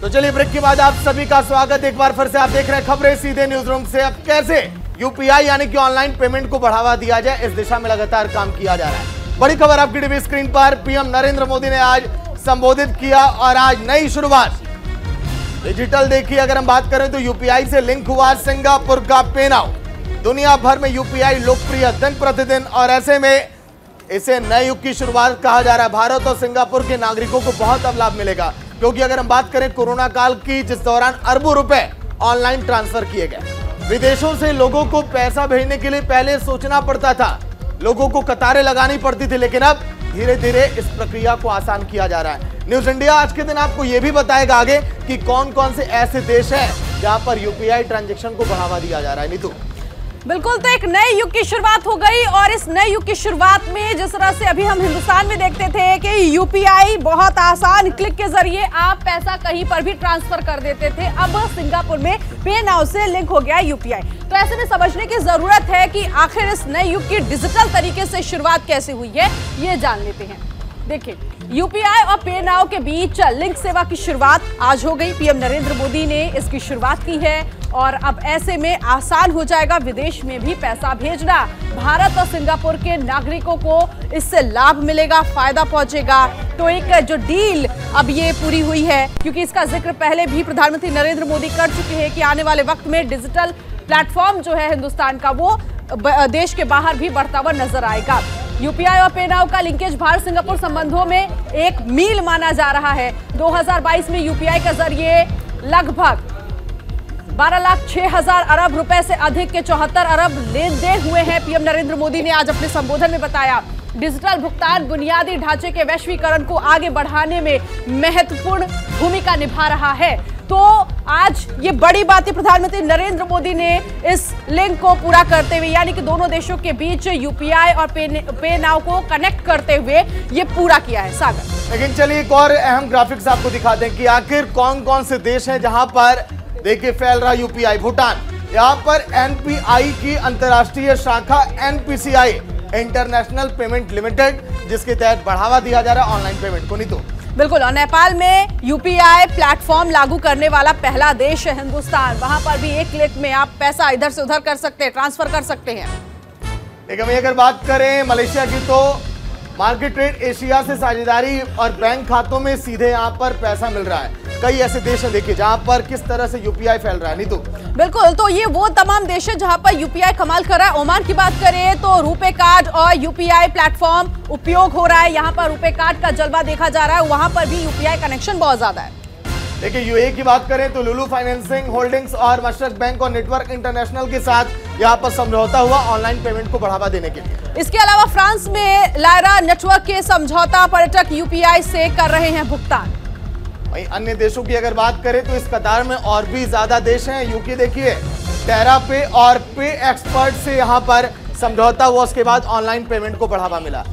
तो चलिए ब्रेक के बाद आप सभी का स्वागत। एक बार फिर से आप देख रहे हैं खबरें सीधे न्यूज रूम से। अब कैसे यूपीआई यानी कि ऑनलाइन पेमेंट को बढ़ावा दिया जाए, इस दिशा में लगातार काम किया जा रहा है। बड़ी खबर आपकी टीवी स्क्रीन पर, पीएम नरेंद्र मोदी ने आज संबोधित किया और आज नई शुरुआत डिजिटल देखिए। अगर हम बात करें तो यूपीआई से लिंक हुआ सिंगापुर का पे नाउ। दुनिया भर में यूपीआई लोकप्रिय दिन प्रतिदिन, और ऐसे में इसे नए युग की शुरुआत कहा जा रहा है। भारत और सिंगापुर के नागरिकों को बहुत अब लाभ मिलेगा, क्योंकि अगर हम बात करें कोरोना काल की, जिस दौरान अरबों रुपए ऑनलाइन ट्रांसफर किए गए। विदेशों से लोगों को पैसा भेजने के लिए पहले सोचना पड़ता था, लोगों को कतारें लगानी पड़ती थी, लेकिन अब धीरे धीरे इस प्रक्रिया को आसान किया जा रहा है। न्यूज इंडिया आज के दिन आपको यह भी बताएगा आगे कि कौन कौन से ऐसे देश हैं जहां पर यूपीआई ट्रांजैक्शन को बढ़ावा दिया जा रहा है। नीतू, बिल्कुल, तो एक नए युग की शुरुआत हो गई, और इस नए युग की शुरुआत में जिस तरह से अभी हम हिंदुस्तान में देखते थे कि यूपीआई बहुत आसान, क्लिक के जरिए आप पैसा कहीं पर भी ट्रांसफर कर देते थे, अब सिंगापुर में पे नाउ से लिंक हो गया यूपीआई। तो ऐसे में समझने की जरूरत है कि आखिर इस नए युग की डिजिटल तरीके से शुरुआत कैसे हुई है, ये जान लेते हैं। देखिए, यूपीआई और पे नाउ के बीच लिंक सेवा की शुरुआत आज हो गई। पीएम नरेंद्र मोदी ने इसकी शुरुआत की है, और अब ऐसे में आसान हो जाएगा विदेश में भी पैसा भेजना। भारत और सिंगापुर के नागरिकों को इससे लाभ मिलेगा, फायदा पहुंचेगा। तो एक जो डील अब ये पूरी हुई है, क्योंकि इसका जिक्र पहले भी प्रधानमंत्री नरेंद्र मोदी कर चुके हैं कि आने वाले वक्त में डिजिटल प्लेटफॉर्म जो है हिंदुस्तान का, वो देश के बाहर भी बढ़ता हुआ नजर आएगा। यूपीआई और पे नाउ का लिंकेज भारत सिंगापुर संबंधों में एक मील माना जा रहा है। 2022 में यूपीआई के जरिए लगभग 12,06,000 अरब रुपए से अधिक के 74 अरब लेन देन हुए हैं। पीएम नरेंद्र मोदी ने आज अपने संबोधन में बताया, डिजिटल भुगतान बुनियादी ढांचे के वैश्वीकरण को आगे बढ़ाने में महत्वपूर्ण भूमिका निभा रहा है। तो आज ये बड़ी बात प्रधानमंत्री नरेंद्र मोदी ने इस लिंक को पूरा करते हुए, यानी कि दोनों देशों के बीच यूपीआई और पे नाउ को कनेक्ट करते हुए ये पूरा किया है। सागर, लेकिन चलिए एक और अहम ग्राफिक्स आपको दिखा दें कि आखिर कौन कौन से देश हैं जहां पर देखिए फैल रहा यूपीआई। भूटान, यहाँ पर एनपीआई की अंतर्राष्ट्रीय शाखा एनपीसीआई इंटरनेशनल पेमेंट लिमिटेड, जिसके तहत बढ़ावा दिया जा रहा है ऑनलाइन पेमेंट को। नहीं तो बिल्कुल, और नेपाल में यूपीआई प्लेटफॉर्म लागू करने वाला पहला देश है हिंदुस्तान। वहां पर भी एक क्लिक में आप पैसा इधर से उधर कर सकते हैं, ट्रांसफर कर सकते हैं। लेकिन वही अगर बात करें मलेशिया की, तो मार्केट ट्रेड एशिया से साझेदारी और बैंक खातों में सीधे यहाँ पर पैसा मिल रहा है। कई ऐसे देश हैं देखिए जहां पर किस तरह से यूपीआई फैल रहा है। नहीं तो बिल्कुल, तो ये वो तमाम देश है जहां पर यूपीआई कमाल कर रहा है। ओमान की बात करें तो रुपे कार्ड और यूपीआई प्लेटफॉर्म उपयोग हो रहा है। यहाँ पर रुपे कार्ड का जलवा देखा जा रहा है, वहां पर भी यूपीआई कनेक्शन बहुत ज्यादा है। देखिए यूएई की बात करें तो लुलु फाइनेंसिंग होल्डिंग्स और मशरक बैंक और नेटवर्क इंटरनेशनल के साथ यहाँ पर समझौता हुआ ऑनलाइन पेमेंट को बढ़ावा देने के लिए। इसके अलावा फ्रांस में लायरा नेटवर्क के समझौता पर्यटक यूपीआई से कर रहे हैं भुगतान। वहीं अन्य देशों की अगर बात करें तो इस कतार में और भी ज्यादा देश हैं। यूके देखिए, टेरा पे और पे एक्सपर्ट से यहाँ पर समझौता हुआ, उसके बाद ऑनलाइन पेमेंट को बढ़ावा मिला।